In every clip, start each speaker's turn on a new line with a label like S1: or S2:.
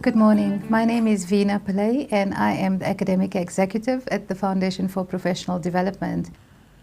S1: Good morning. My name is Veena Pillay and I am the Academic Executive at the Foundation for Professional Development.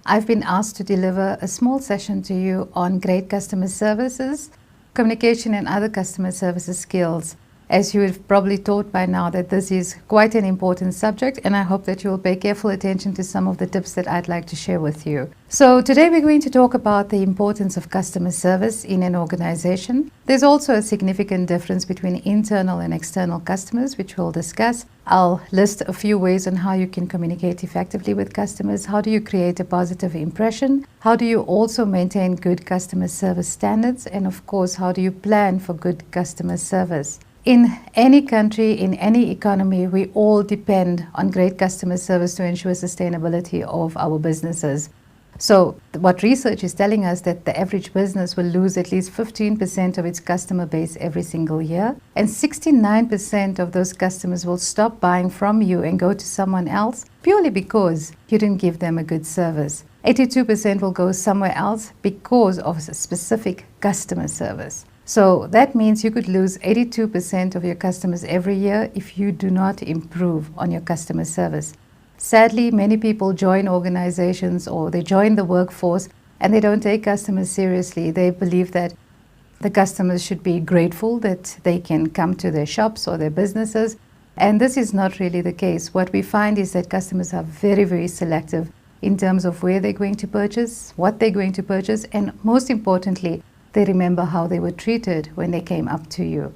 S1: I've been asked to deliver a small session to you on great customer services, communication and other customer services skills. As you have probably thought by now that this is quite an important subject, and I hope that you will pay careful attention to some of the tips that I'd like to share with you. So today we're going to talk about the importance of customer service in an organization. There's also a significant difference between internal and external customers, which we'll discuss. I'll list a few ways on how you can communicate effectively with customers. How do you create a positive impression? How do you also maintain good customer service standards? And of course, how do you plan for good customer service? In any country, in any economy, we all depend on great customer service to ensure sustainability of our businesses. So what research is telling us that the average business will lose at least 15% of its customer base every single year, and 69% of those customers will stop buying from you and go to someone else purely because you didn't give them a good service. 82% will go somewhere else because of a specific customer service. So that means you could lose 82% of your customers every year if you do not improve on your customer service. Sadly, many people join organizations or they join the workforce and they don't take customers seriously. They believe that the customers should be grateful that they can come to their shops or their businesses. And this is not really the case. What we find is that customers are very, very selective in terms of where they're going to purchase, what they're going to purchase, and most importantly, they remember how they were treated when they came up to you.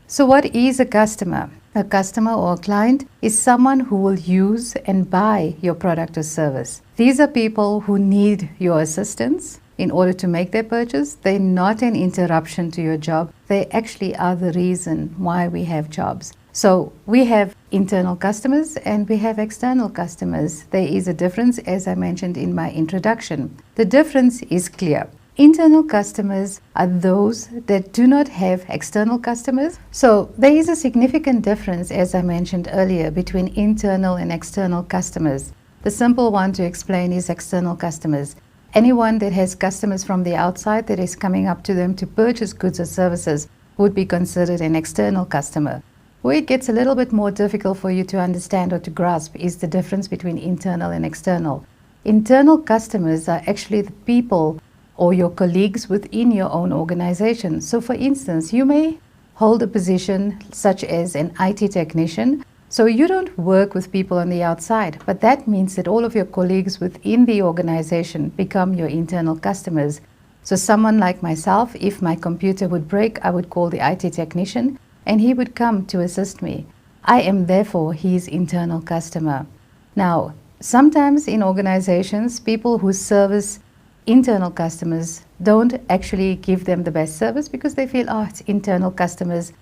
S1: So what is a customer? A customer or a client is someone who will use and buy your product or service. These are people who need your assistance in order to make their purchase. They're not an interruption to your job. They actually are the reason why we have jobs. So we have internal customers and we have external customers. There is a difference, as I mentioned in my introduction. The difference is clear. Internal customers are those that do not have external customers. So there is a significant difference, as I mentioned earlier, between internal and external customers. The simple one to explain is external customers. Anyone that has customers from the outside that is coming up to them to purchase goods or services would be considered an external customer. Where it gets a little bit more difficult for you to understand or to grasp is the difference between internal and external. Internal customers are actually the people or your colleagues within your own organization. So for instance, you may hold a position such as an IT technician. So you don't work with people on the outside, but that means that all of your colleagues within the organization become your internal customers. So someone like myself, if my computer would break, I would call the IT technician and he would come to assist me. I am therefore his internal customer. Now, sometimes in organizations, people who service internal customers don't actually give them the best service because they feel, oh, it's internal customers.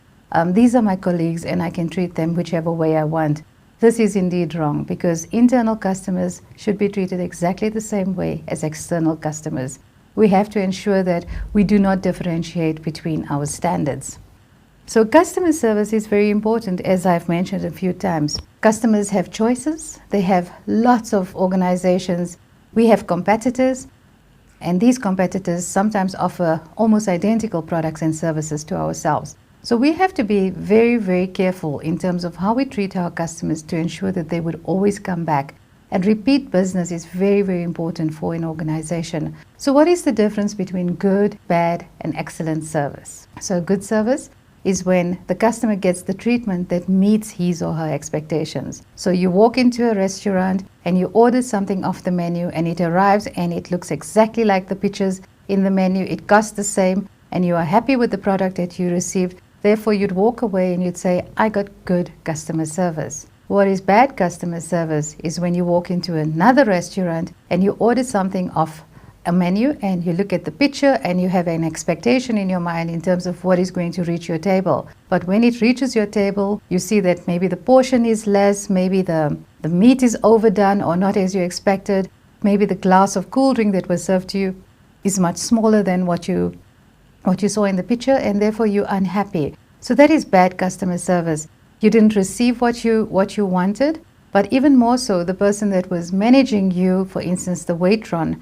S1: These are my colleagues and I can treat them whichever way I want. This is indeed wrong because internal customers should be treated exactly the same way as external customers. We have to ensure that we do not differentiate between our standards. So customer service is very important, as I've mentioned a few times. Customers have choices. They have lots of organizations. We have competitors. And these competitors sometimes offer almost identical products and services to ourselves. So we have to be very, very careful in terms of how we treat our customers to ensure that they would always come back. And repeat business is very, very important for an organization. So what is the difference between good, bad, and excellent service? So good service is when the customer gets the treatment that meets his or her expectations. So you walk into a restaurant and you order something off the menu and it arrives and it looks exactly like the pictures in the menu. It costs the same and you are happy with the product that you received. Therefore, you'd walk away and you'd say, I got good customer service. What is bad customer service is when you walk into another restaurant and you order something off a menu and you look at the picture and you have an expectation in your mind in terms of what is going to reach your table. But when it reaches your table, you see that maybe the portion is less, maybe the meat is overdone or not as you expected, maybe the glass of cool drink that was served to you is much smaller than what you saw in the picture, and therefore you're unhappy. So that is bad customer service. You didn't receive what you wanted, but even more so, the person that was managing you, for instance, the waitron,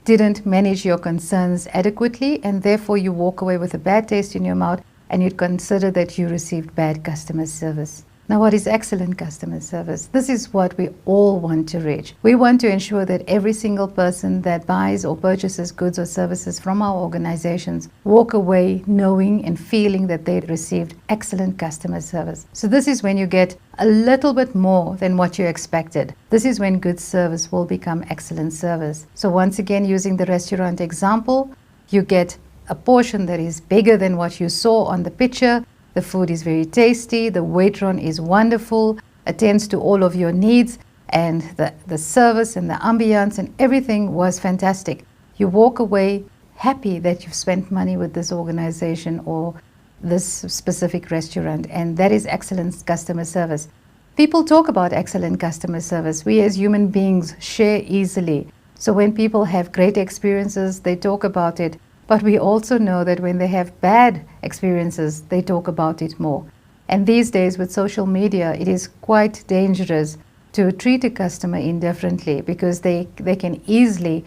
S1: didn't manage your concerns adequately, and therefore you walk away with a bad taste in your mouth and you'd consider that you received bad customer service. Now, what is excellent customer service? This is what we all want to reach. We want to ensure that every single person that buys or purchases goods or services from our organizations walk away knowing and feeling that they received excellent customer service. So this is when you get a little bit more than what you expected. This is when good service will become excellent service. So once again, using the restaurant example, you get a portion that is bigger than what you saw on the picture. The food is very tasty, the waitron is wonderful, attends to all of your needs, and the service and the ambience and everything was fantastic. You walk away happy that you've spent money with this organization or this specific restaurant, and that is excellent customer service. People talk about excellent customer service. We as human beings share easily. So when people have great experiences, they talk about it. But we also know that when they have bad experiences, they talk about it more. And these days with social media, it is quite dangerous to treat a customer indifferently because they can easily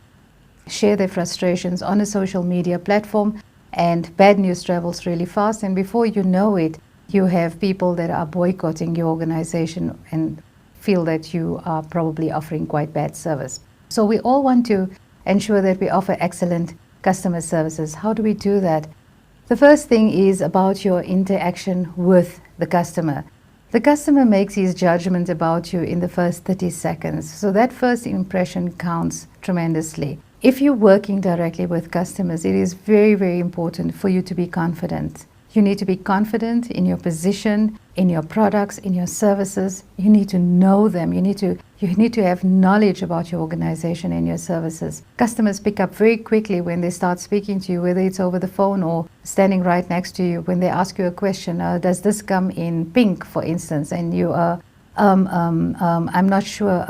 S1: share their frustrations on a social media platform, and bad news travels really fast. And before you know it, you have people that are boycotting your organization and feel that you are probably offering quite bad service. So we all want to ensure that we offer excellent customer services. How do we do that? The first thing is about your interaction with the customer. The customer makes his judgment about you in the first 30 seconds. So that first impression counts tremendously. If you're working directly with customers, it is very, very important for you to be confident. You need to be confident in your position, in your products, in your services. You need to know them. You need to have knowledge about your organization and your services. Customers pick up very quickly when they start speaking to you, whether it's over the phone or standing right next to you. When they ask you a question, does this come in pink, for instance, and you are, I'm not sure.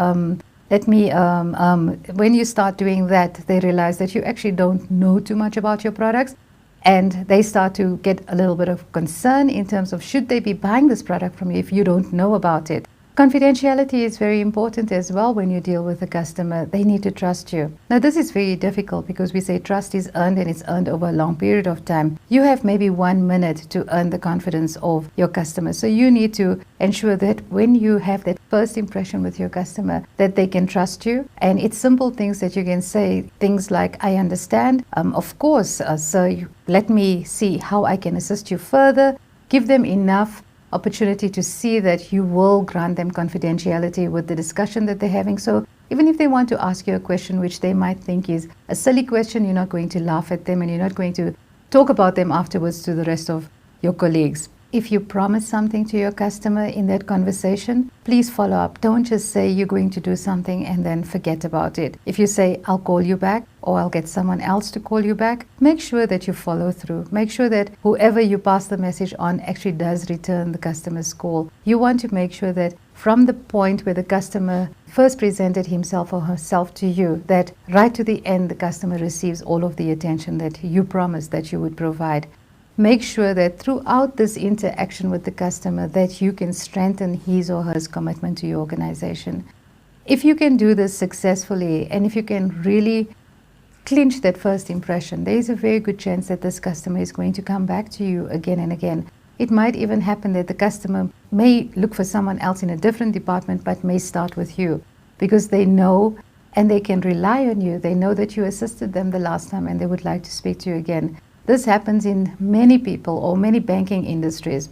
S1: When you start doing that, they realize that you actually don't know too much about your products. And they start to get a little bit of concern in terms of should they be buying this product from you if you don't know about it. Confidentiality is very important as well when you deal with a customer. They need to trust you. Now, this is very difficult because we say trust is earned and it's earned over a long period of time. You have maybe 1 minute to earn the confidence of your customer. So you need to ensure that when you have that first impression with your customer, that they can trust you. And it's simple things that you can say, things like, I understand, of course, sir, let me see how I can assist you further. Give them enough opportunity to see that you will grant them confidentiality with the discussion that they're having. So even if they want to ask you a question which they might think is a silly question, you're not going to laugh at them and you're not going to talk about them afterwards to the rest of your colleagues. If you promise something to your customer in that conversation, please follow up. Don't just say you're going to do something and then forget about it. If you say, I'll call you back or I'll get someone else to call you back, make sure that you follow through. Make sure that whoever you pass the message on actually does return the customer's call. You want to make sure that from the point where the customer first presented himself or herself to you, that right to the end, the customer receives all of the attention that you promised that you would provide. Make sure that throughout this interaction with the customer that you can strengthen his or her commitment to your organization. If you can do this successfully and if you can really clinch that first impression, there is a very good chance that this customer is going to come back to you again and again. It might even happen that the customer may look for someone else in a different department but may start with you because they know and they can rely on you. They know that you assisted them the last time and they would like to speak to you again. This happens in many people or many banking industries.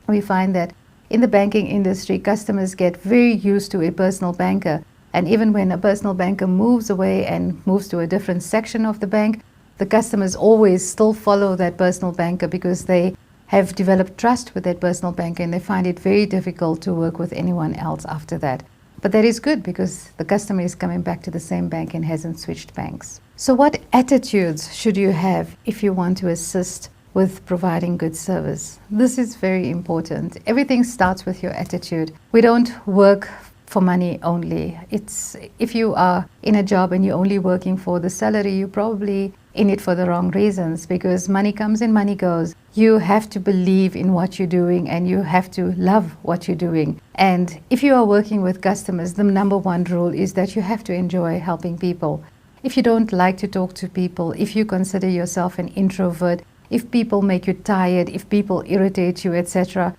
S1: We find that in the banking industry, customers get very used to a personal banker. And even when a personal banker moves away and moves to a different section of the bank, the customers always still follow that personal banker because they have developed trust with that personal banker and they find it very difficult to work with anyone else after that. But that is good because the customer is coming back to the same bank and hasn't switched banks. So what attitudes should you have if you want to assist with providing good service? This is very important. Everything starts with your attitude. We don't work for money only. If you are in a job and you're only working for the salary, you're probably in it for the wrong reasons because money comes and money goes. You have to believe in what you're doing and you have to love what you're doing. And if you are working with customers, the number one rule is that you have to enjoy helping people. If you don't like to talk to people, if you consider yourself an introvert, if people make you tired, if people irritate you, etc.,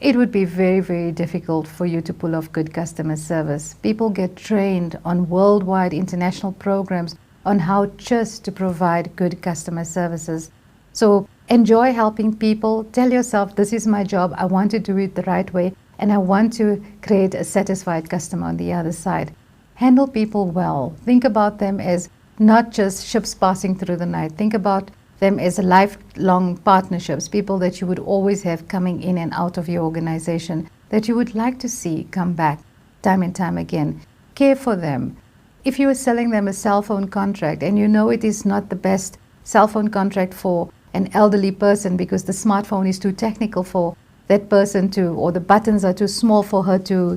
S1: it would be very, very difficult for you to pull off good customer service. People get trained on worldwide international programs on how just to provide good customer services. So enjoy helping people. Tell yourself, this is my job. I want to do it the right way, and I want to create a satisfied customer on the other side. Handle people well. Think about them as not just ships passing through the night. Think about them as lifelong partnerships, people that you would always have coming in and out of your organization, that you would like to see come back time and time again. Care for them. If you are selling them a cell phone contract and you know it is not the best cell phone contract for an elderly person because the smartphone is too technical for that person to, or the buttons are too small for her to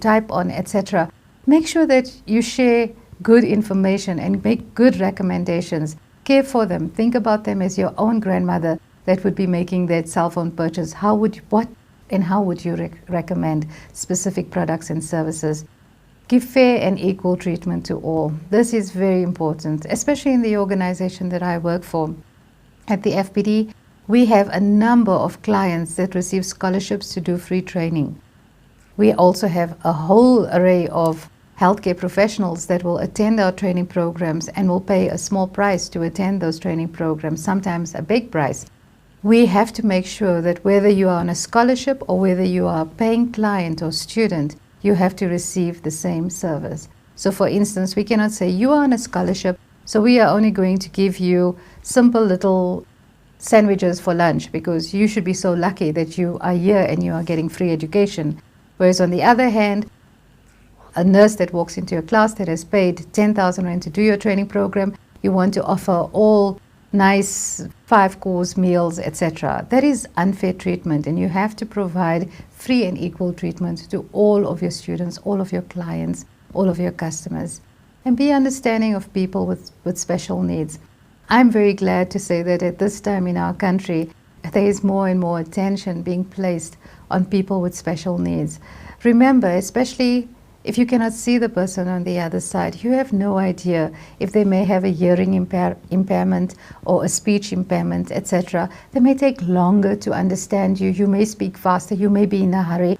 S1: type on, etc., make sure that you share good information and make good recommendations. Care for them. Think about them as your own grandmother that would be making that cell phone purchase. How would you recommend specific products and services? Give fair and equal treatment to all. This is very important, especially in the organization that I work for. At the FPD, we have a number of clients that receive scholarships to do free training. We also have a whole array of healthcare professionals that will attend our training programs and will pay a small price to attend those training programs, sometimes a big price. We have to make sure that whether you are on a scholarship or whether you are a paying client or student, you have to receive the same service. So for instance, we cannot say you are on a scholarship, so we are only going to give you simple little sandwiches for lunch because you should be so lucky that you are here and you are getting free education. Whereas on the other hand, a nurse that walks into your class that has paid 10,000 rand to do your training program, you want to offer all nice 5-course meals, etc. That is unfair treatment, and you have to provide free and equal treatment to all of your students, all of your clients, all of your customers. And be understanding of people with special needs. I'm very glad to say that at this time in our country, there is more and more attention being placed on people with special needs. Remember, especially if you cannot see the person on the other side, you have no idea if they may have a hearing impairment or a speech impairment, etc. They may take longer to understand you. You may speak faster. You may be in a hurry.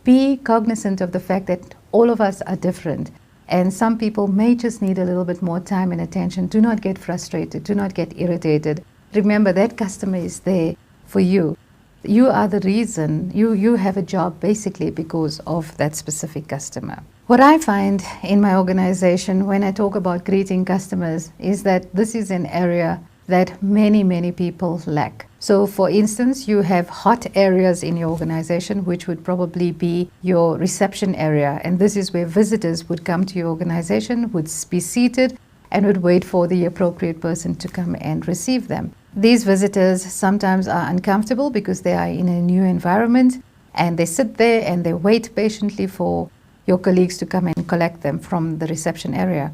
S1: Be cognizant of the fact that all of us are different. And some people may just need a little bit more time and attention. Do not get frustrated. Do not get irritated. Remember, that customer is there for you. You are the reason. You have a job basically because of that specific customer. What I find in my organization when I talk about greeting customers is that this is an area that many people lack. So for instance, you have hot areas in your organization, which would probably be your reception area. And this is where visitors would come to your organization, would be seated, and would wait for the appropriate person to come and receive them. These visitors sometimes are uncomfortable because they are in a new environment, and they sit there and they wait patiently for your colleagues to come and collect them from the reception area.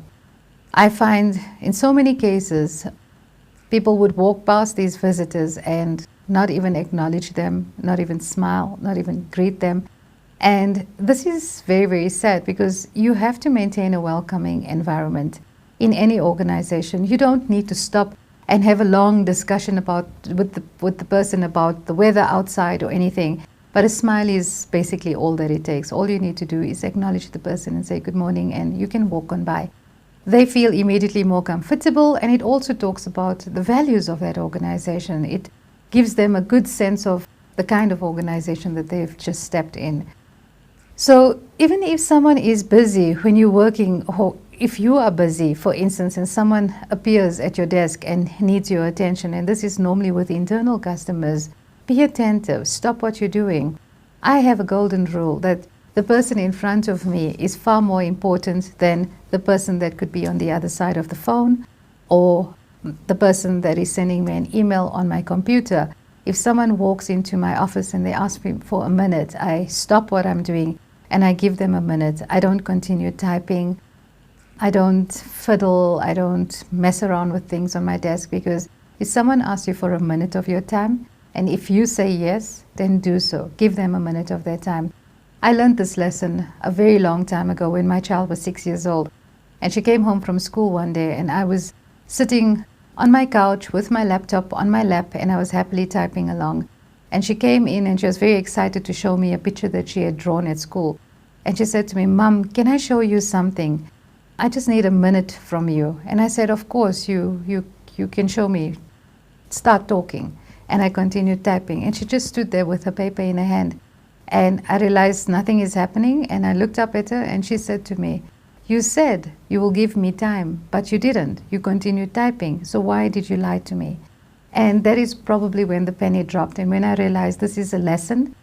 S1: I find in so many cases, people would walk past these visitors and not even acknowledge them, not even smile, not even greet them. And this is very sad because you have to maintain a welcoming environment in any organization. You don't need to stop and have a long discussion with the person about the weather outside or anything. But a smile is basically all that it takes. All you need to do is acknowledge the person and say good morning, and you can walk on by. They feel immediately more comfortable, and it also talks about the values of that organization. It gives them a good sense of the kind of organization that they've just stepped in. So even if someone is busy when you're working, or if you are busy, for instance, and someone appears at your desk and needs your attention, and this is normally with internal customers, be attentive, stop what you're doing. I have a golden rule that the person in front of me is far more important than the person that could be on the other side of the phone or the person that is sending me an email on my computer. If someone walks into my office and they ask me for a minute, I stop what I'm doing and I give them a minute. I don't continue typing. I don't fiddle. I don't mess around with things on my desk, because if someone asks you for a minute of your time, and if you say yes, then do so. Give them a minute of their time. I learned this lesson a very long time ago when my child was 6 years old. And she came home from school one day, and I was sitting on my couch with my laptop on my lap, and I was happily typing along. And she came in and she was very excited to show me a picture that she had drawn at school. And she said to me, "Mom, can I show you something? I just need a minute from you." And I said, "Of course, you can show me. Start talking." And I continued typing. And she just stood there with her paper in her hand. And I realized nothing is happening. And I looked up at her and she said to me, "You said you will give me time, but you didn't. You continued typing. So why did you lie to me?" And that is probably when the penny dropped, and when I realized this is a lesson,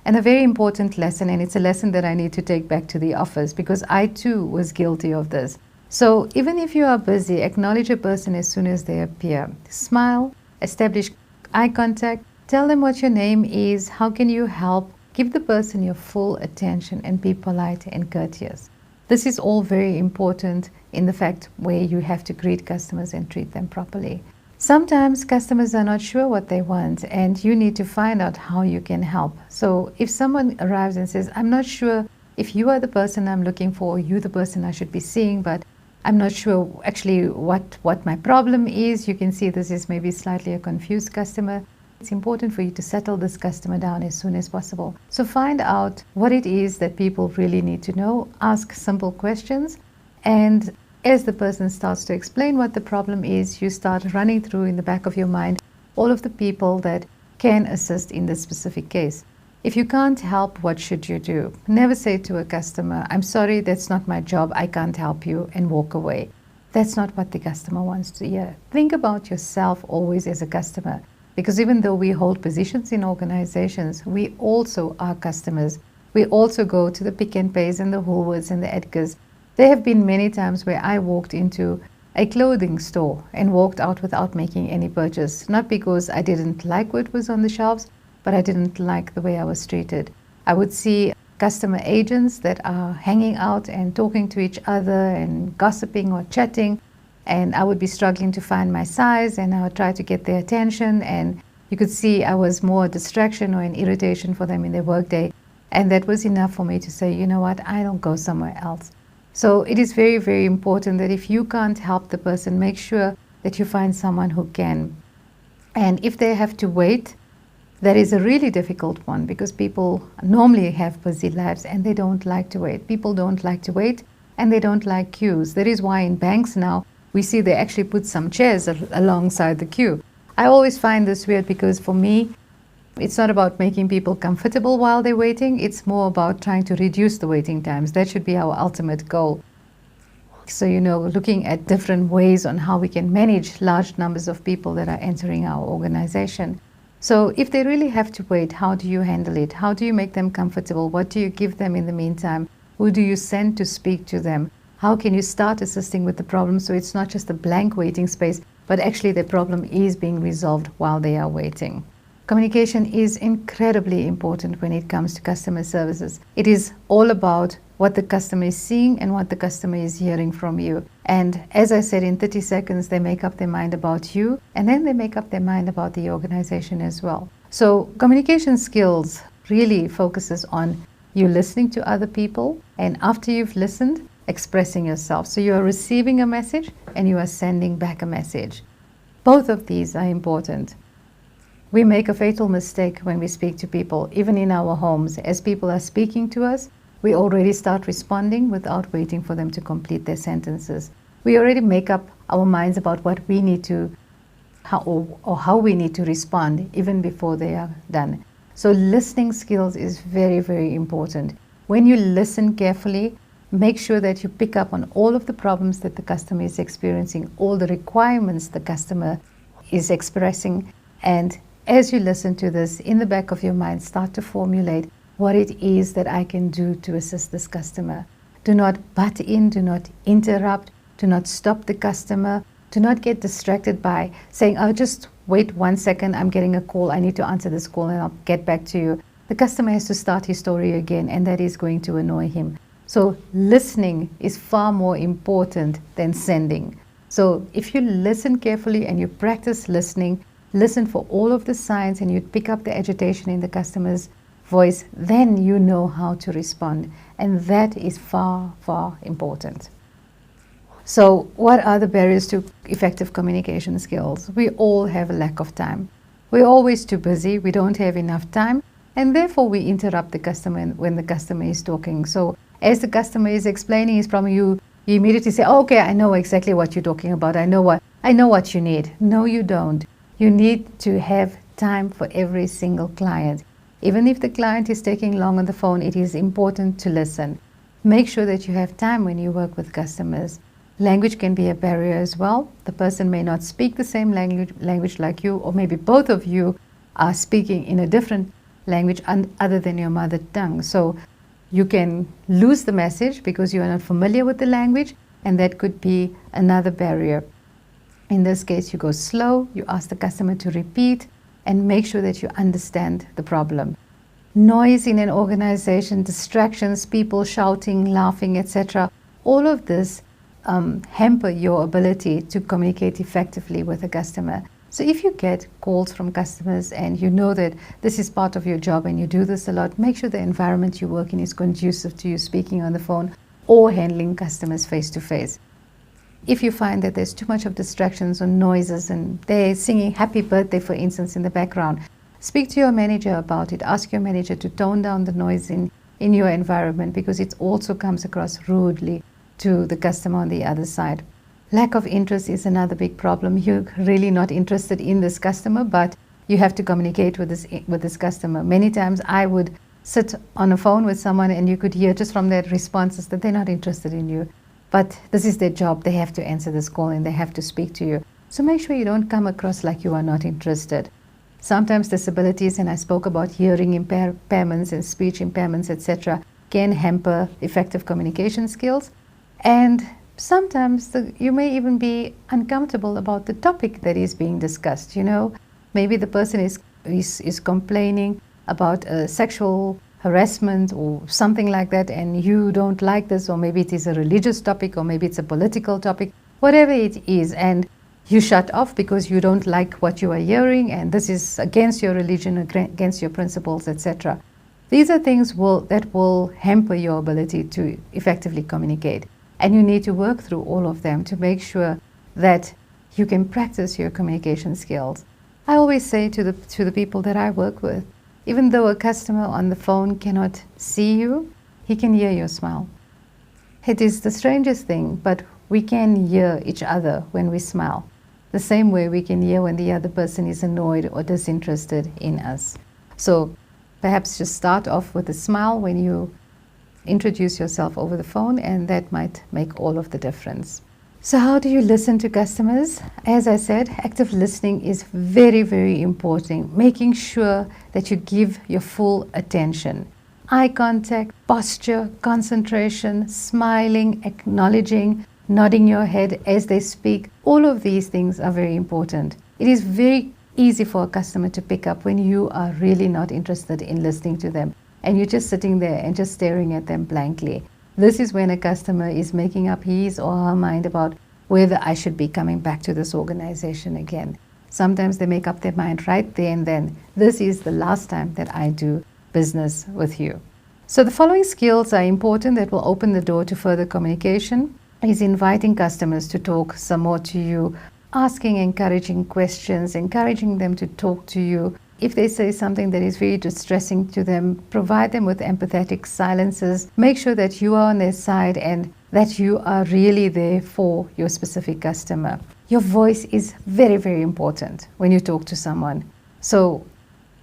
S1: and a very important lesson, and it's a lesson that I need to take back to the office, because I too was guilty of this. So even if you are busy, acknowledge a person as soon as they appear. Smile, establish eye contact, tell them what your name is, how can you help, give the person your full attention, and be polite and courteous. This is all very important in the fact where you have to greet customers and treat them properly. Sometimes customers are not sure what they want, and you need to find out how you can help. So if someone arrives and says, "I'm not sure if you are the person I'm looking for, or you the person I should be seeing, but I'm not sure actually what my problem is," you can see this is maybe slightly a confused customer. It's important for you to settle this customer down as soon as possible. So find out what it is that people really need to know, ask simple questions, and as the person starts to explain what the problem is, you start running through in the back of your mind all of the people that can assist in this specific case. If you can't help, what should you do? Never say to a customer, "I'm sorry, that's not my job, I can't help you," and walk away. That's not what the customer wants to hear. Think about yourself always as a customer, because even though we hold positions in organizations, we also are customers. We also go to the Pick n Pays and the Woolworths and the Edgars. There have been many times where I walked into a clothing store and walked out without making any purchase, not because I didn't like what was on the shelves, but I didn't like the way I was treated. I would see customer agents that are hanging out and talking to each other and gossiping or chatting, and I would be struggling to find my size, and I would try to get their attention, and you could see I was more a distraction or an irritation for them in their workday, and that was enough for me to say, "You know what, I don't go somewhere else." So it is very, very important that if you can't help the person, make sure that you find someone who can. And if they have to wait, that is a really difficult one, because people normally have busy lives and they don't like to wait. People don't like to wait and they don't like queues. That is why in banks now we see they actually put some chairs alongside the queue. I always find this weird, because for me, it's not about making people comfortable while they're waiting. It's more about trying to reduce the waiting times. That should be our ultimate goal. So, looking at different ways on how we can manage large numbers of people that are entering our organization. So if they really have to wait, how do you handle it? How do you make them comfortable? What do you give them in the meantime? Who do you send to speak to them? How can you start assisting with the problem so it's not just a blank waiting space, but actually the problem is being resolved while they are waiting? Communication is incredibly important when it comes to customer services. It is all about what the customer is seeing and what the customer is hearing from you. And as I said, in 30 seconds, they make up their mind about you, and then they make up their mind about the organization as well. So communication skills really focuses on you listening to other people, and after you've listened, expressing yourself. So you are receiving a message and you are sending back a message. Both of these are important. We make a fatal mistake when we speak to people, even in our homes. As people are speaking to us, we already start responding without waiting for them to complete their sentences. We already make up our minds about what we need to, how we need to respond even before they are done. So listening skills is very, very important. When you listen carefully, make sure that you pick up on all of the problems that the customer is experiencing, all the requirements the customer is expressing, and as you listen to this, in the back of your mind, start to formulate what it is that I can do to assist this customer. Do not butt in, do not interrupt, do not stop the customer, do not get distracted by saying, "Oh, just wait 1 second, I'm getting a call, I need to answer this call and I'll get back to you." The customer has to start his story again, and that is going to annoy him. So listening is far more important than sending. So if you listen carefully and you practice listening, listen for all of the signs, and you pick up the agitation in the customer's voice, then you know how to respond. And that is far, far important. So what are the barriers to effective communication skills? We all have a lack of time. We're always too busy, we don't have enough time, and therefore we interrupt the customer when the customer is talking. So as the customer is explaining his problem, you immediately say, oh, okay, I know exactly what you're talking about. I know what you need. No, you don't. You need to have time for every single client. Even if the client is taking long on the phone, it is important to listen. Make sure that you have time when you work with customers. Language can be a barrier as well. The person may not speak the same language like you, or maybe both of you are speaking in a different language other than your mother tongue. So you can lose the message because you are not familiar with the language, and that could be another barrier. In this case, you go slow, you ask the customer to repeat, and make sure that you understand the problem. Noise in an organization, distractions, people shouting, laughing, etc., all of this hamper your ability to communicate effectively with a customer. So if you get calls from customers and you know that this is part of your job and you do this a lot, make sure the environment you work in is conducive to you speaking on the phone or handling customers face to face. If you find that there's too much of distractions or noises and they're singing happy birthday, for instance, in the background, speak to your manager about it. Ask your manager to tone down the noise in your environment, because it also comes across rudely to the customer on the other side. Lack of interest is another big problem. You're really not interested in this customer, but you have to communicate with this customer. Many times I would sit on a phone with someone and you could hear just from their responses that they're not interested in you. But this is their job. They have to answer this call and they have to speak to you. So make sure you don't come across like you are not interested. Sometimes disabilities, and I spoke about hearing impairments and speech impairments, etc., can hamper effective communication skills. And sometimes you may even be uncomfortable about the topic that is being discussed. Maybe the person is complaining about sexual harassment or something like that, and you don't like this, or maybe it is a religious topic, or maybe it's a political topic, whatever it is, and you shut off because you don't like what you are hearing, and this is against your religion, against your principles, etc. These are things that will hamper your ability to effectively communicate. And you need to work through all of them to make sure that you can practice your communication skills. I always say to the people that I work with, even though a customer on the phone cannot see you, he can hear your smile. It is the strangest thing, but we can hear each other when we smile. The same way we can hear when the other person is annoyed or disinterested in us. So perhaps just start off with a smile when you introduce yourself over the phone, and that might make all of the difference. So how do you listen to customers? As I said, active listening is very, very important. Making sure that you give your full attention. Eye contact, posture, concentration, smiling, acknowledging, nodding your head as they speak. All of these things are very important. It is very easy for a customer to pick up when you are really not interested in listening to them, and you're just sitting there and just staring at them blankly. This is when a customer is making up his or her mind about whether I should be coming back to this organization again. Sometimes they make up their mind right there and then. This is the last time that I do business with you. So the following skills are important that will open the door to further communication. Is inviting customers to talk some more to you, asking encouraging questions, encouraging them to talk to you. If they say something that is very distressing to them, provide them with empathetic silences. Make sure that you are on their side and that you are really there for your specific customer. Your voice is very, very important when you talk to someone. So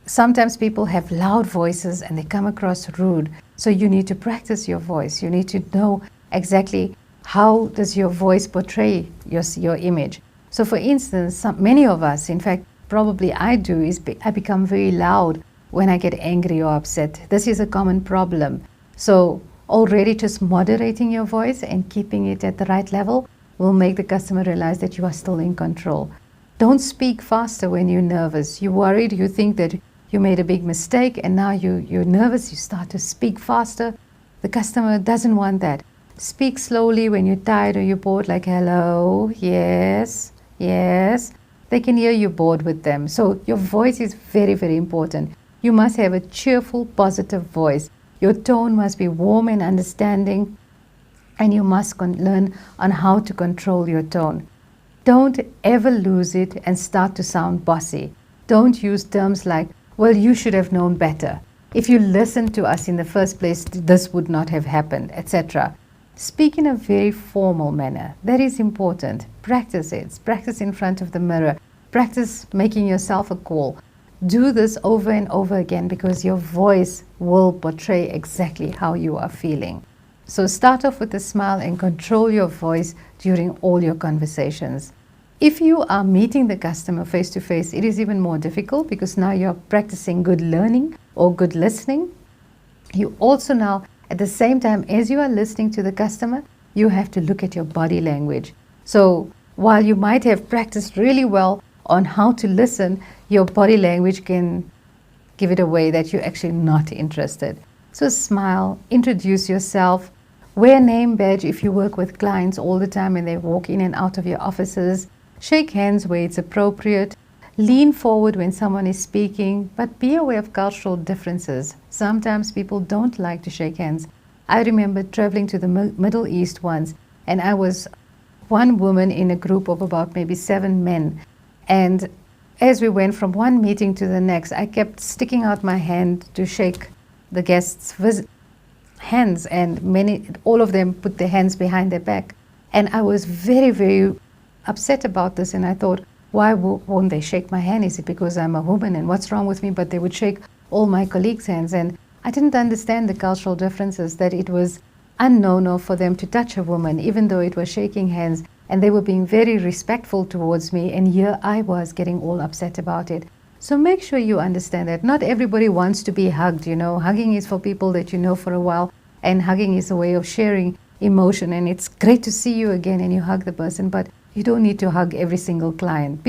S1: sometimes people have loud voices and they come across rude. So you need to practice your voice. You need to know exactly how does your voice portray your image. So for instance, many of us, in fact, probably I do, is I become very loud when I get angry or upset. This is a common problem. So already just moderating your voice and keeping it at the right level will make the customer realize that you are still in control. Don't speak faster when you're nervous. You're worried, you think that you made a big mistake, and now you're nervous, you start to speak faster. The customer doesn't want that. Speak slowly when you're tired or you're bored, like hello, yes, yes. They can hear you bored with them. So your voice is very, very important. You must have a cheerful, positive voice. Your tone must be warm and understanding. and you must learn on how to control your tone. Don't ever lose it and start to sound bossy. Don't use terms like, well, you should have known better. If you listened to us in the first place, this would not have happened, etc. Speak in a very formal manner. That is important. Practice it. Practice in front of the mirror. Practice making yourself a call. Do this over and over again because your voice will portray exactly how you are feeling. So start off with a smile and control your voice during all your conversations. If you are meeting the customer face to face, it is even more difficult because now you're practicing good learning or good listening. You also now, at the same time as you are listening to the customer, you have to look at your body language. So while you might have practiced really well on how to listen, your body language can give it away that you're actually not interested. So smile, introduce yourself, wear a name badge if you work with clients all the time and they walk in and out of your offices. Shake hands where it's appropriate. Lean forward when someone is speaking, but be aware of cultural differences. Sometimes people don't like to shake hands. I remember traveling to the Middle East once, and I was one woman in a group of about maybe 7 men. And as we went from one meeting to the next, I kept sticking out my hand to shake the guests' hands, and all of them put their hands behind their back. And I was very, very upset about this, and I thought, why won't they shake my hand? Is it because I'm a woman and what's wrong with me? But they would shake all my colleagues' hands, and I didn't understand the cultural differences, that it was unknown for them to touch a woman, even though it was shaking hands, and they were being very respectful towards me, and here I was getting all upset about it. So make sure you understand that not everybody wants to be hugged. Hugging is for people that you know for a while, and hugging is a way of sharing emotion, and it's great to see you again and you hug the person, but you don't need to hug every single client.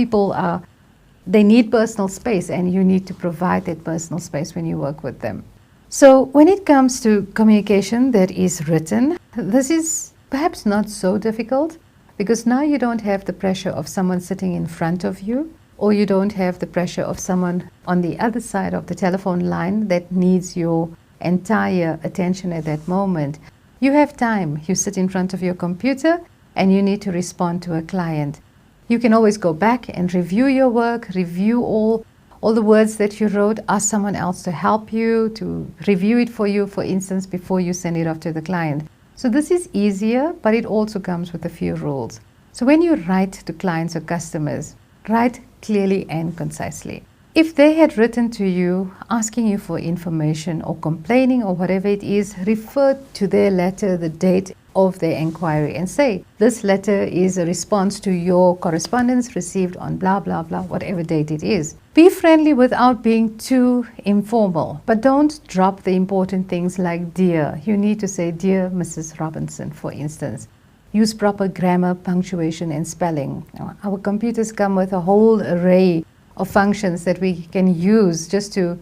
S1: They need personal space, and you need to provide that personal space when you work with them. So when it comes to communication that is written, this is perhaps not so difficult because now you don't have the pressure of someone sitting in front of you, or you don't have the pressure of someone on the other side of the telephone line that needs your entire attention at that moment. You have time. You sit in front of your computer and you need to respond to a client. You can always go back and review your work, review all the words that you wrote, ask someone else to help you, to review it for you, for instance, before you send it off to the client. So this is easier, but it also comes with a few rules. So when you write to clients or customers, write clearly and concisely. If they had written to you asking you for information or complaining or whatever it is, refer to their letter, the date of their inquiry, and say, this letter is a response to your correspondence received on blah, blah, blah, whatever date it is. Be friendly without being too informal, but don't drop the important things like dear. You need to say, dear Mrs. Robinson, for instance. Use proper grammar, punctuation, and spelling. Our computers come with a whole array of functions that we can use just to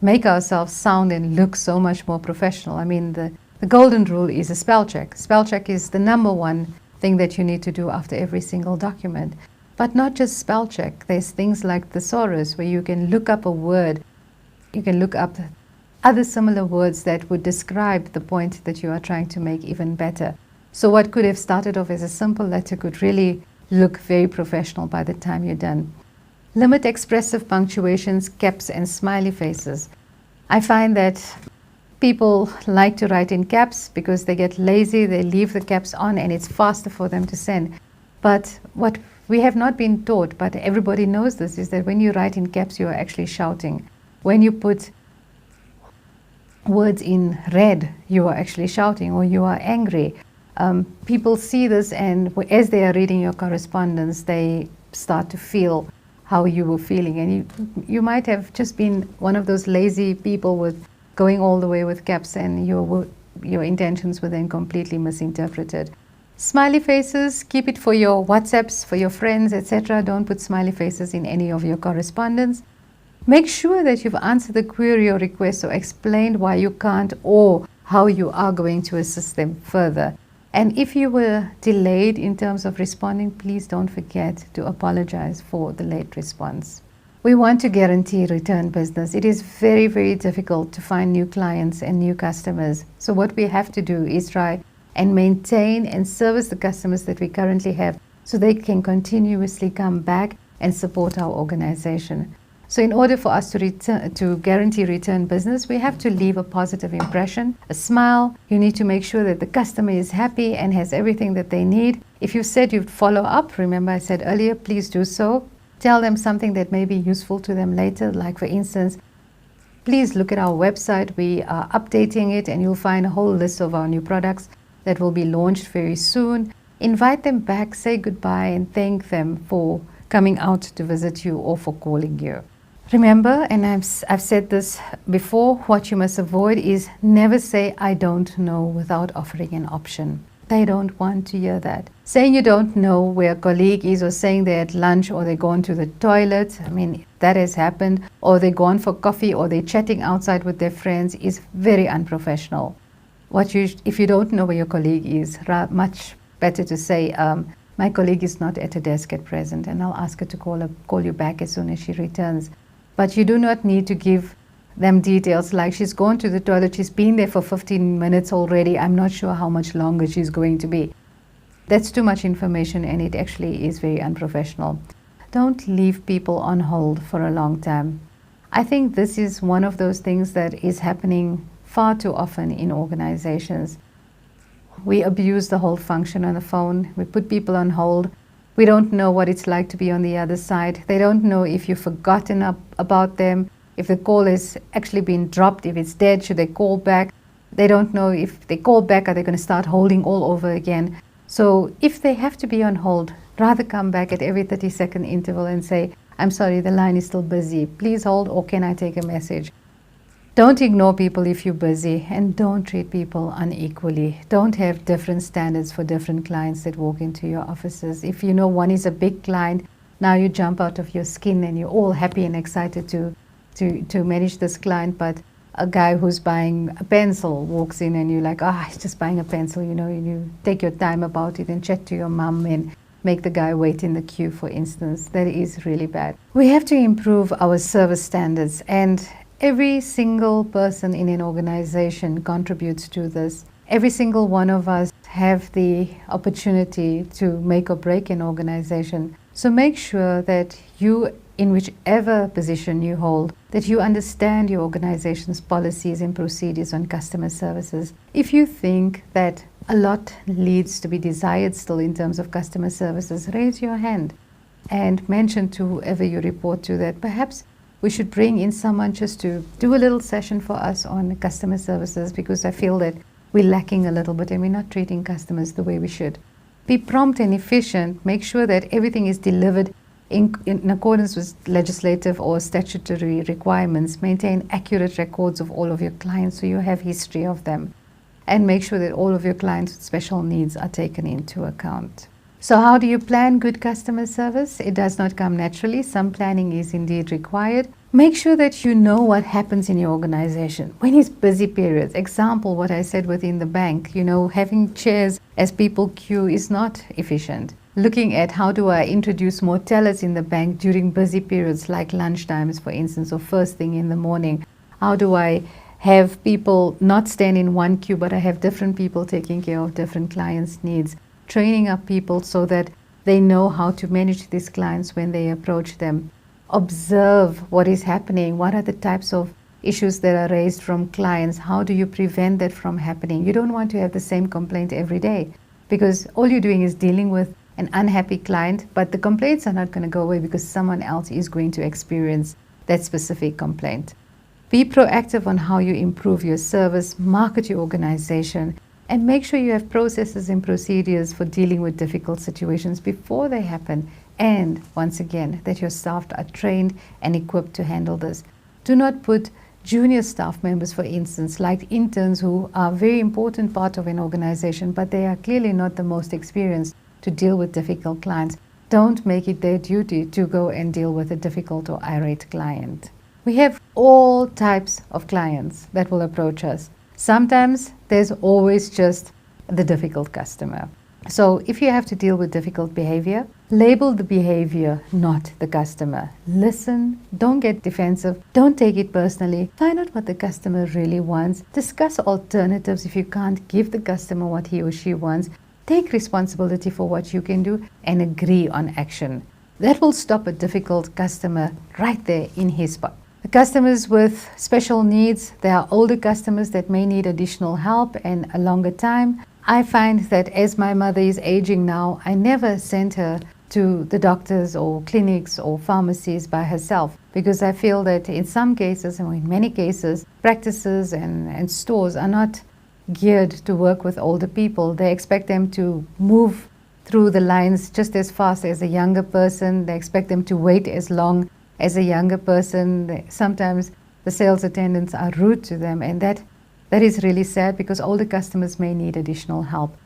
S1: make ourselves sound and look so much more professional. I mean, the golden rule is a spell check. Spell check is the number one thing that you need to do after every single document. But not just spell check. There's things like thesaurus where you can look up a word. You can look up other similar words that would describe the point that you are trying to make even better. So what could have started off as a simple letter could really look very professional by the time you're done. Limit expressive punctuations, caps, and smiley faces. I find that people like to write in caps because they get lazy, they leave the caps on, and it's faster for them to send. But what we have not been taught, but everybody knows this, is that when you write in caps, you are actually shouting. When you put words in red, you are actually shouting, or you are angry. People see this, and as they are reading your correspondence, they start to feel how you were feeling. And you might have just been one of those lazy people with going all the way with caps, and your intentions were then completely misinterpreted. Smiley faces, keep it for your WhatsApps, for your friends, etc. Don't put smiley faces in any of your correspondence. Make sure that you've answered the query or request or explained why you can't or how you are going to assist them further. And if you were delayed in terms of responding, please don't forget to apologize for the late response. We want to guarantee return business. It is very, very difficult to find new clients and new customers. So what we have to do is try and maintain and service the customers that we currently have so they can continuously come back and support our organization. So in order for us to guarantee return business, we have to leave a positive impression, a smile. You need to make sure that the customer is happy and has everything that they need. If you said you'd follow up, remember I said earlier, please do so. Tell them something that may be useful to them later, like for instance, please look at our website. We are updating it and you'll find a whole list of our new products that will be launched very soon. Invite them back, say goodbye, and thank them for coming out to visit you or for calling you. Remember, and I've said this before, what you must avoid is never say, I don't know, without offering an option. They don't want to hear that. Saying you don't know where a colleague is, or saying they're at lunch, or they're gone to the toilet, I mean, that has happened, or they're gone for coffee, or they're chatting outside with their friends, is very unprofessional. If you don't know where your colleague is, much better to say, my colleague is not at a desk at present, and I'll ask her to call you back as soon as she returns. But you do not need to give them details like she's gone to the toilet, she's been there for 15 minutes already, I'm not sure how much longer she's going to be. That's too much information and it actually is very unprofessional. Don't leave people on hold for a long time. I think this is one of those things that is happening far too often in organizations. We abuse the hold function on the phone. We put people on hold. We don't know what it's like to be on the other side. They don't know if you've forgotten about them, if the call has actually been dropped, if it's dead, should they call back? They don't know if they call back, are they going to start holding all over again? So if they have to be on hold, rather come back at every 30-second interval and say, I'm sorry, the line is still busy. Please hold, or can I take a message? Don't ignore people if you're busy, and don't treat people unequally. Don't have different standards for different clients that walk into your offices. If you know one is a big client, now you jump out of your skin and you're all happy and excited to manage this client, but a guy who's buying a pencil walks in and you're like, he's just buying a pencil, and you take your time about it and chat to your mum and make the guy wait in the queue, for instance. That is really bad. We have to improve our service standards, and every single person in an organization contributes to this. Every single one of us have the opportunity to make or break an organization. So make sure that you, in whichever position you hold, that you understand your organization's policies and procedures on customer services. If you think that a lot needs to be desired still in terms of customer services, raise your hand and mention to whoever you report to that perhaps we should bring in someone just to do a little session for us on customer services, because I feel that we're lacking a little bit and we're not treating customers the way we should. Be prompt and efficient. Make sure that everything is delivered in accordance with legislative or statutory requirements. Maintain accurate records of all of your clients so you have history of them. And make sure that all of your clients with special needs are taken into account. So how do you plan good customer service? It does not come naturally. Some planning is indeed required. Make sure that you know what happens in your organization. When is busy periods? Example, what I said within the bank, having chairs as people queue is not efficient. Looking at how do I introduce more tellers in the bank during busy periods like lunch times, for instance, or first thing in the morning. How do I have people not stand in one queue, but I have different people taking care of different clients' needs? Training up people so that they know how to manage these clients when they approach them. Observe what is happening. What are the types of issues that are raised from clients? How do you prevent that from happening? You don't want to have the same complaint every day, because all you're doing is dealing with an unhappy client, but the complaints are not going to go away because someone else is going to experience that specific complaint. Be proactive on how you improve your service, market your organization, and make sure you have processes and procedures for dealing with difficult situations before they happen. And once again, that your staff are trained and equipped to handle this. Do not put junior staff members, for instance, like interns, who are a very important part of an organization, but they are clearly not the most experienced to deal with difficult clients. Don't make it their duty to go and deal with a difficult or irate client. We have all types of clients that will approach us. Sometimes there's always just the difficult customer. So if you have to deal with difficult behavior, label the behavior, not the customer. Listen, don't get defensive, don't take it personally. Find out what the customer really wants. Discuss alternatives if you can't give the customer what he or she wants. Take responsibility for what you can do and agree on action. That will stop a difficult customer right there in his spot. The customers with special needs, there are older customers that may need additional help and a longer time. I find that as my mother is aging now, I never sent her to the doctors or clinics or pharmacies by herself, because I feel that in some cases, and in many cases, practices and stores are not geared to work with older people. They expect them to move through the lines just as fast as a younger person. They expect them to wait as long as a younger person. Sometimes the sales attendants are rude to them, and that is really sad, because older customers may need additional help.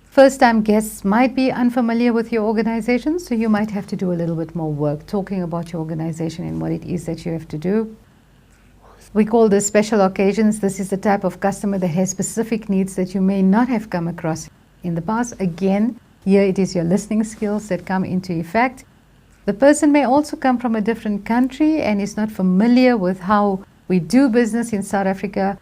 S1: First-time guests might be unfamiliar with your organization, so you might have to do a little bit more work talking about your organization and what it is that you have to do. We call this special occasions. This is the type of customer that has specific needs that you may not have come across in the past. Again, here it is your listening skills that come into effect. The person may also come from a different country and is not familiar with how we do business in South Africa.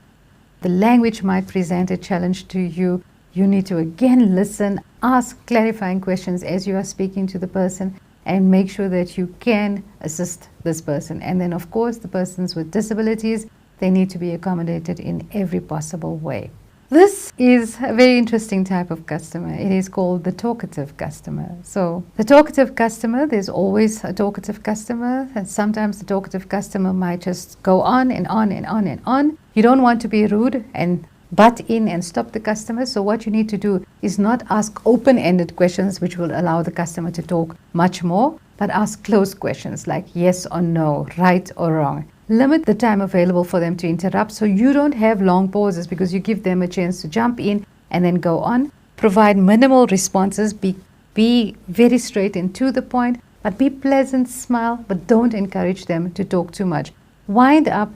S1: The language might present a challenge to you. You need to again listen, ask clarifying questions as you are speaking to the person, and make sure that you can assist this person. And then, of course, the persons with disabilities, they need to be accommodated in every possible way. This is a very interesting type of customer. It is called the talkative customer. So the talkative customer, there's always a talkative customer, and sometimes the talkative customer might just go on and on and on and on. You don't want to be rude and butt in and stop the customer. So what you need to do is not ask open-ended questions which will allow the customer to talk much more, but ask closed questions like yes or no, right or wrong. Limit the time available for them to interrupt so you don't have long pauses, because you give them a chance to jump in and then go on. Provide minimal responses. Be very straight and to the point, but be pleasant, smile, but don't encourage them to talk too much. Wind up,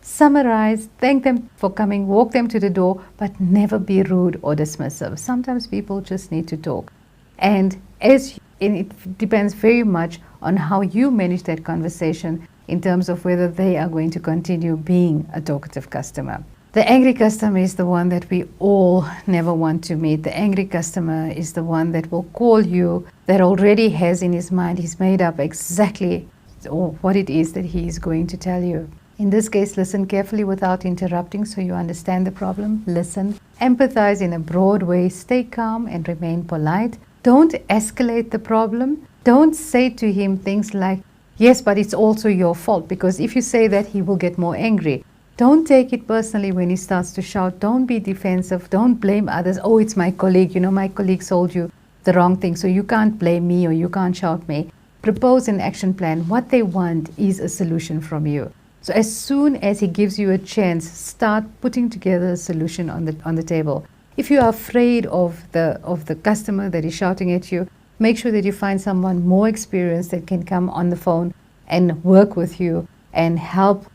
S1: summarize, thank them for coming, walk them to the door, but never be rude or dismissive. Sometimes people just need to talk. And it depends very much on how you manage that conversation in terms of whether they are going to continue being a talkative customer. The angry customer is the one that we all never want to meet. The angry customer is the one that will call you, that already has in his mind, he's made up exactly what it is that he is going to tell you. In this case, listen carefully without interrupting so you understand the problem. Listen, empathize in a broad way, stay calm and remain polite. Don't escalate the problem. Don't say to him things like, yes, but it's also your fault, because if you say that, he will get more angry. Don't take it personally when he starts to shout. Don't be defensive. Don't blame others. Oh, it's my colleague. My colleague sold you the wrong thing, so you can't blame me or you can't shout me. Propose an action plan. What they want is a solution from you. So as soon as he gives you a chance, start putting together a solution on the table. If you are afraid of the customer that is shouting at you, make sure that you find someone more experienced that can come on the phone and work with you and help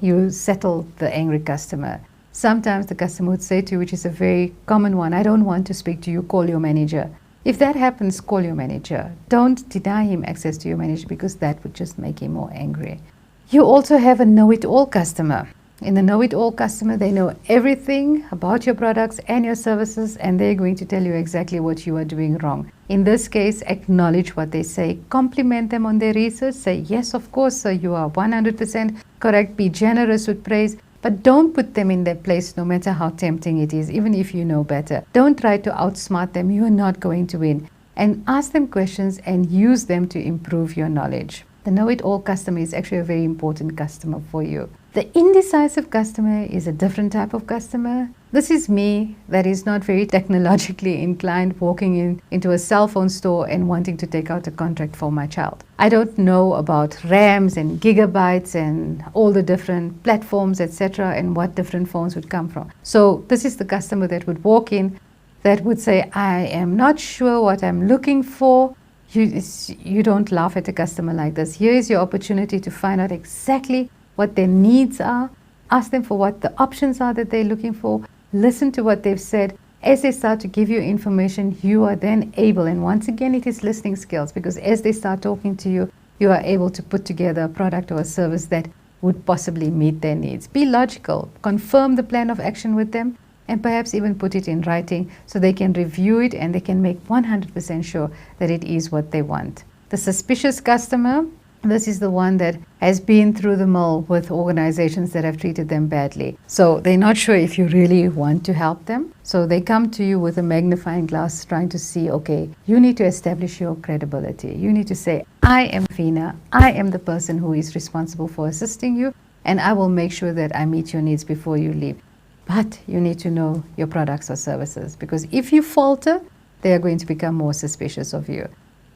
S1: you settle the angry customer. Sometimes the customer would say to you, which is a very common one, I don't want to speak to you, call your manager. If that happens, call your manager. Don't deny him access to your manager, because that would just make him more angry. You also have a know-it-all customer. In the know-it-all customer, they know everything about your products and your services, and they're going to tell you exactly what you are doing wrong. In this case, acknowledge what they say, compliment them on their research, say, yes, of course, sir, you are 100% correct, be generous with praise, but don't put them in their place no matter how tempting it is, even if you know better. Don't try to outsmart them, you are not going to win. And ask them questions and use them to improve your knowledge. The know-it-all customer is actually a very important customer for you. The indecisive customer is a different type of customer. This is me that is not very technologically inclined, walking into a cell phone store and wanting to take out a contract for my child. I don't know about RAMs and gigabytes and all the different platforms, etc., and what different phones would come from. So this is the customer that would walk in, that would say, I am not sure what I'm looking for. You don't laugh at a customer like this. Here is your opportunity to find out exactly what their needs are. Ask them for what the options are that they're looking for. Listen to what they've said. As they start to give you information, you are then able, and once again it is listening skills, because as they start talking to you, you are able to put together a product or a service that would possibly meet their needs. Be logical, confirm the plan of action with them, and perhaps even put it in writing so they can review it and they can make 100% sure that it is what they want. The suspicious customer, this is the one that has been through the mill with organizations that have treated them badly. So they're not sure if you really want to help them. So they come to you with a magnifying glass trying to see, okay, you need to establish your credibility. You need to say, I am Veena. I am the person who is responsible for assisting you, and I will make sure that I meet your needs before you leave. But you need to know your products or services, because if you falter, they are going to become more suspicious of you.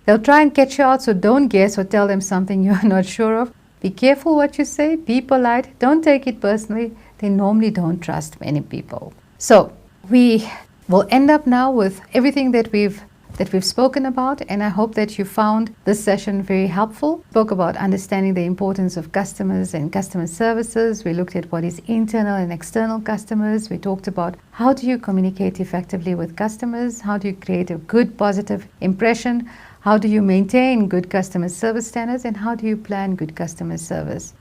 S1: They'll try and catch you out, so don't guess or tell them something you're not sure of. Be careful what you say, be polite, don't take it personally. They normally don't trust many people. So we will end up now with everything that we've spoken about, and I hope that you found this session very helpful. We spoke about understanding the importance of customers and customer services. We looked at what is internal and external customers. We talked about how do you communicate effectively with customers, how do you create a good positive impression, how do you maintain good customer service standards, and how do you plan good customer service.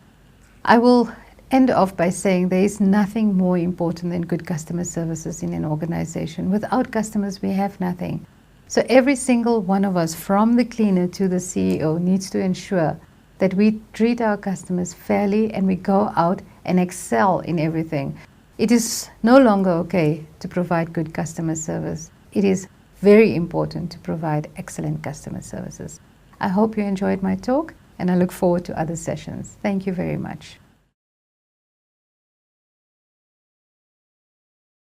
S1: I will end off by saying there is nothing more important than good customer services in an organization. Without customers, we have nothing. So every single one of us, from the cleaner to the CEO, needs to ensure that we treat our customers fairly and we go out and excel in everything. It is no longer okay to provide good customer service. It is very important to provide excellent customer services. I hope you enjoyed my talk, and I look forward to other sessions. Thank you very much.